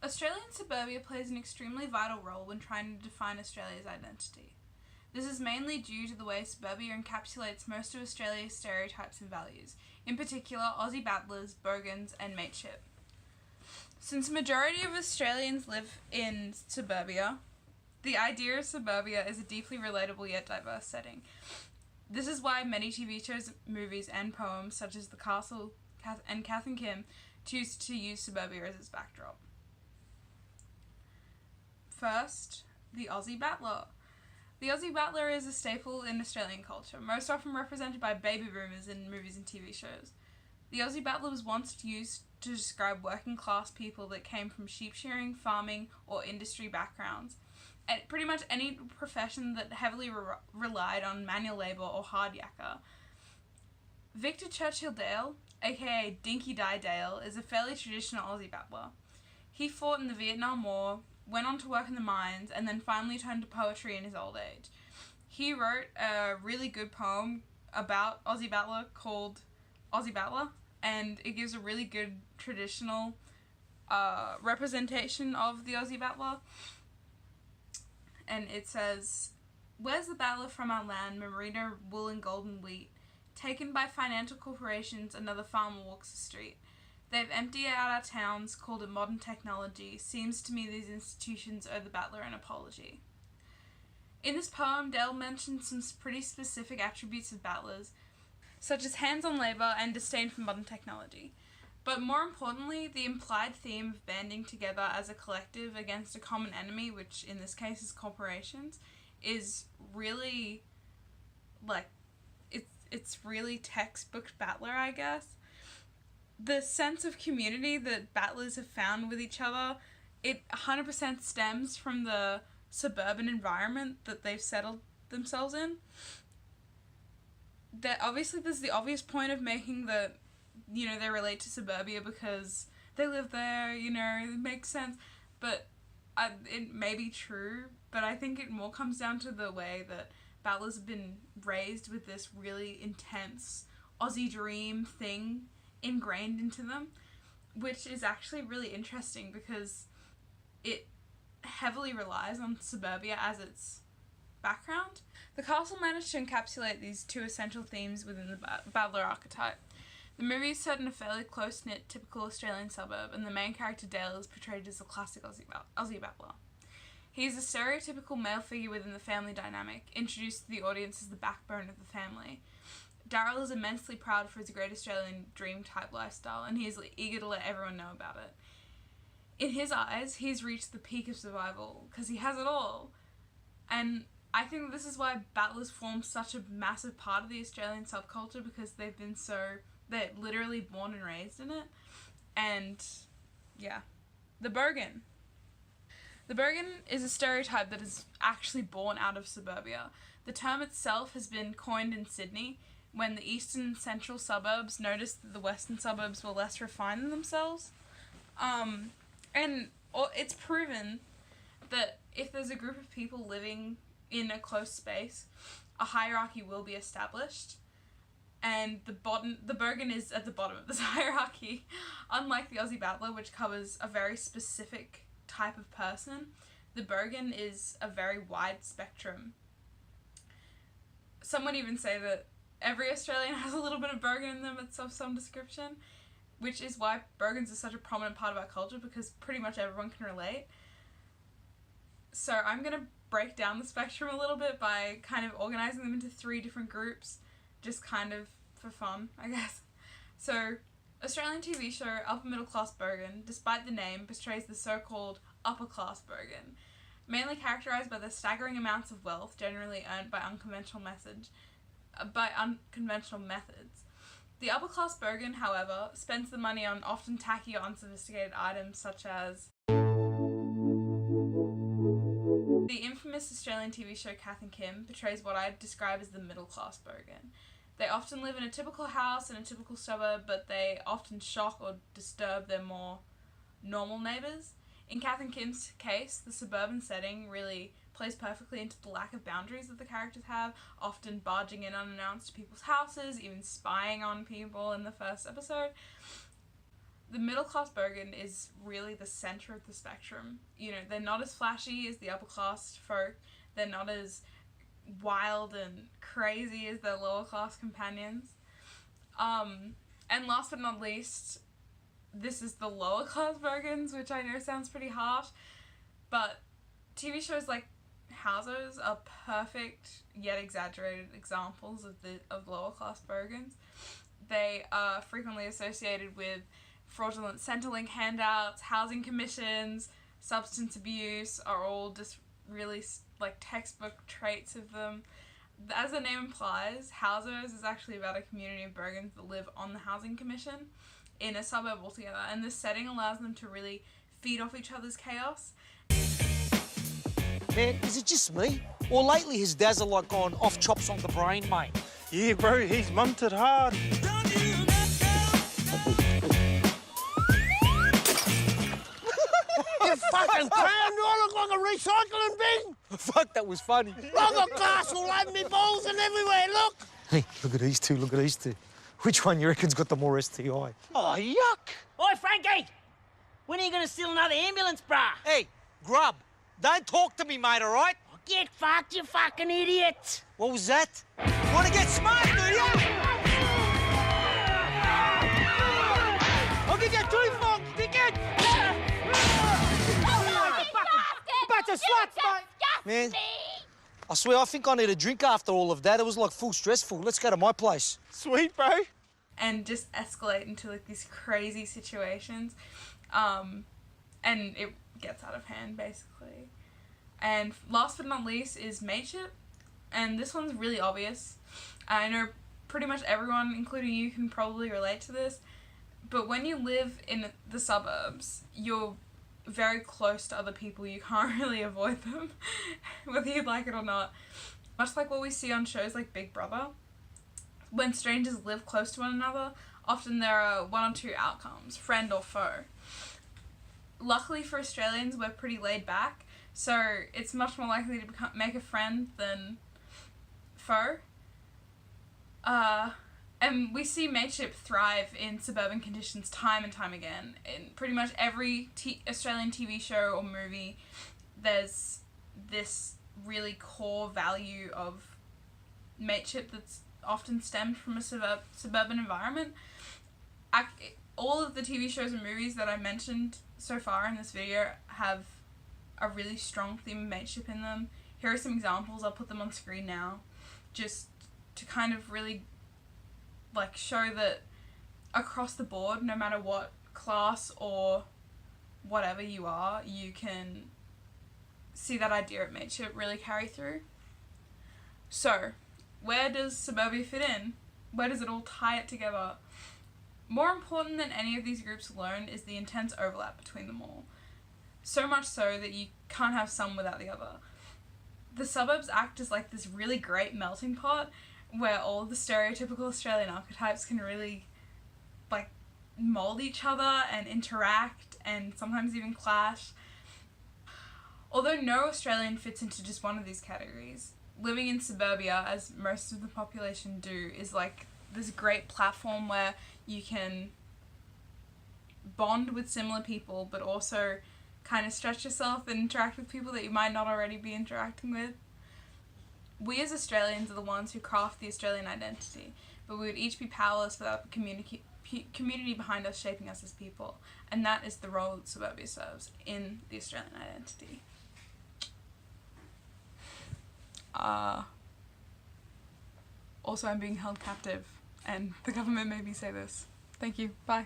Australian suburbia plays an extremely vital role when trying to define Australia's identity. This is mainly due to the way suburbia encapsulates most of Australia's stereotypes and values, in particular Aussie battlers, bogans, and mateship. Since a majority of Australians live in suburbia, the idea of suburbia is a deeply relatable yet diverse setting. This is why many TV shows, movies, and poems such as The Castle and Kath and Kim choose to use suburbia as its backdrop. First, the Aussie battler. The Aussie battler is a staple in Australian culture, most often represented by baby boomers in movies and TV shows. The Aussie battler was once used to describe working class people that came from sheep shearing, farming, or industry backgrounds. And pretty much any profession that heavily relied on manual labour or hard yakka. Victor Churchill Dale, aka Dinky Di Dale, is a fairly traditional Aussie battler. He fought in the Vietnam War, went on to work in the mines, and then finally turned to poetry in his old age. He wrote a really good poem about Aussie battler called Aussie Battler, and it gives a really good traditional representation of the Aussie battler. And it says, "Where's the battler from our land, merino, wool and golden wheat? Taken by financial corporations, another farmer walks the street. They've emptied out our towns, called it modern technology. Seems to me these institutions owe the battler an apology." In this poem, Dale mentions some pretty specific attributes of battlers, such as hands-on labour and disdain for modern technology. But more importantly, the implied theme of banding together as a collective against a common enemy, which in this case is corporations, is really, it's really textbook battler, I guess. The sense of community that battlers have found with each other, it 100% stems from the suburban environment that they've settled themselves in. Obviously there's the obvious point of making the, they relate to suburbia because they live there, it makes sense, but it may be true, but I think it more comes down to the way that battlers have been raised with this really intense Aussie dream thing ingrained into them, which is actually really interesting because it heavily relies on suburbia as its background. The Castle managed to encapsulate these two essential themes within the battler archetype. The movie is set in a fairly close-knit, typical Australian suburb, and the main character Dale is portrayed as a classic Aussie battler. He is a stereotypical male figure within the family dynamic, introduced to the audience as the backbone of the family. Daryl is immensely proud for his great Australian dream-type lifestyle, and he is eager to let everyone know about it. In his eyes, he's reached the peak of survival, because he has it all. And I think this is why battlers form such a massive part of the Australian subculture, because they're literally born and raised in it. And, yeah. The bogan. The bogan is a stereotype that is actually born out of suburbia. The term itself has been coined in Sydney, when the eastern and central suburbs noticed that the western suburbs were less refined than themselves. And it's proven that if there's a group of people living in a close space, a hierarchy will be established, and the bogan is at the bottom of this hierarchy. Unlike the Aussie battler, which covers a very specific type of person, the bogan is a very wide spectrum. Some would even say that every Australian has a little bit of bogan in them of some description, which is why bogans are such a prominent part of our culture, because pretty much everyone can relate. So I'm going to break down the spectrum a little bit by kind of organising them into 3 different groups, just kind of for fun, I guess. So, Australian TV show Upper Middle Class Bogan, despite the name, portrays the so-called upper class bogan, mainly characterised by the staggering amounts of wealth generally earned by unconventional methods. The upper class bogan, however, spends the money on often tacky or unsophisticated items such as the infamous Australian TV show Kath and Kim portrays what I'd describe as the middle class bogan. They often live in a typical house in a typical suburb, but they often shock or disturb their more normal neighbours. In Kath and Kim's case, the suburban setting really plays perfectly into the lack of boundaries that the characters have, often barging in unannounced to people's houses, even spying on people in the first episode. The middle class Bergen is really the centre of the spectrum. You know, they're not as flashy as the upper class folk. They're not as wild and crazy as their lower class companions. And last but not least, this is the lower class Bergens, which I know sounds pretty harsh, but TV shows like Houses are perfect yet exaggerated examples of lower class Bergens. They are frequently associated with fraudulent Centrelink handouts, housing commissions, substance abuse are all just really like textbook traits of them. As the name implies, Houses is actually about a community of Bergens that live on the housing commission in a suburb altogether, and this setting allows them to really feed off each other's chaos. Man, is it just me? Or lately his dazzle like gone off chops on the brain, mate? Yeah, bro, he's munted hard. You fucking clown, do I look like a recycling bin? Fuck, that was funny. I've got glass all over me balls and everywhere, look! Hey, look at these two, look at these two. Which one you reckon's got the more STI? Oh, yuck! Oi, Frankie! When are you going to steal another ambulance, brah? Hey, grub, don't talk to me, mate, all right? Get fucked, you fucking idiot! What was that? Want to get smart, do ya? I'll give you 2 phones, dickhead! Bunch of sluts, mate! Man, I swear, I think I need a drink after all of that. It was like full stressful. Let's go to my place. Sweet, bro. And just escalate into like these crazy situations. And it gets out of hand, basically. And last but not least is mateship. And this one's really obvious. I know pretty much everyone, including you, can probably relate to this. But when you live in the suburbs, you're very close to other people. You can't really avoid them, whether you like it or not. Much like what we see on shows like Big Brother. When strangers live close to one another, often there are 1 or 2 outcomes, friend or foe. Luckily for Australians, we're pretty laid back, so it's much more likely to make a friend than foe. And we see mateship thrive in suburban conditions time and time again. In pretty much every Australian TV show or movie, there's this really core value of mateship that's often stemmed from a suburban environment. All of the TV shows and movies that I mentioned so far in this video have a really strong theme of mateship in them. Here are some examples. I'll put them on screen now, just to kind of really like show that across the board, no matter what class or whatever you are, you can see that idea of mateship really carry through. So, where does suburbia fit in? Where does it all tie it together? More important than any of these groups alone is the intense overlap between them all. So much so that you can't have some without the other. The suburbs act as like this really great melting pot where all the stereotypical Australian archetypes can really like mold each other and interact and sometimes even clash. Although no Australian fits into just one of these categories, living in suburbia, as most of the population do, is like this great platform where you can bond with similar people but also kind of stretch yourself and interact with people that you might not already be interacting with. We as Australians are the ones who craft the Australian identity, but we would each be powerless without the community behind us shaping us as people, and that is the role that suburbia serves in the Australian identity. Also, I'm being held captive, and the government made me say this. Thank you. Bye.